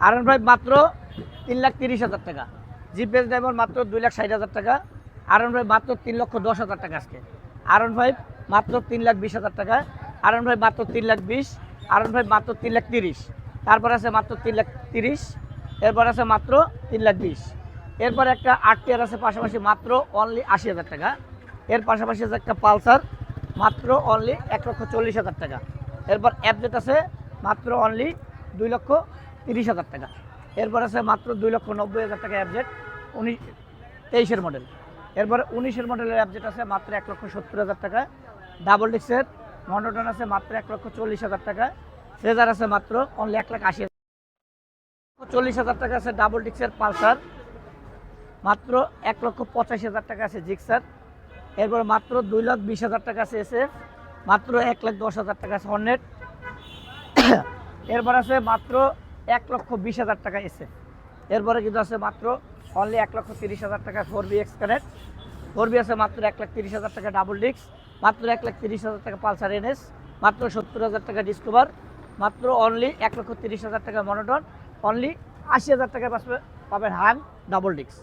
R15 মাত্র 3,30,000 টাকা। GPS diamond মাত্র 2,60,000 টাকা। R15 মাত্র 3,10,000 টাকা আজকে। R15 মাত্র 3,20,000 টাকা। R15 মাত্র 3,20,000। R15 মাত্র 3,30,000। তারপর আছে মাত্র 3,30,000। এরপর আছে মাত্র 3,20,000। এরপর একটা 8 টিয়ার আছে পাশাপাশি মাত্র অনলি 80,000 টাকা। এর পাশাপাশি আছে একটা পালসার মাত্র অনলি 1,40,000 টাকা। এরপর অ্যাপডেট আছে মাত্র অনলি 2,30,000 টাকা। এরপর আছে মাত্র 2,90,000 টাকা অ্যাপডেট 23-এর মডেল। এরপরে 19-এর মডেলের অ্যাপডেট আছে মাত্র 1,70,000 টাকা। ডাবল ডিক্সের মনোটন আছে মাত্র 1,40,000 টাকা। ফ্রেজার আছে মাত্র অনলি 1,80,000। 40,000 টাকা আছে ডাবল ডিক্সের পালসার। মাত্র 1,85,000 টাকা আছে জিক্সার। এরপর মাত্র 2,20,000 টাকা আছে এসএফ। মাত্র 1,10,000 টাকা আছে হর্নেট। এরপর আছে মাত্র 1,20,000 টাকা এসএফ। এরপরে কিন্তু আছে মাত্র অনলি 1,30,000 টাকা 4B এক্স কানেক্ট। 4B আছে মাত্র 1,30,000 টাকা ডাবল ডিক্স। মাত্র 1,30,000 টাকা পালসার এনএস। মাত্র 70,000 টাকা ডিসকভার। মাত্র অনলি 1,30,000 টাকা মনোটন। অনলি 80,000 টাকা পাবেন হাং ডাবল ডিক্স।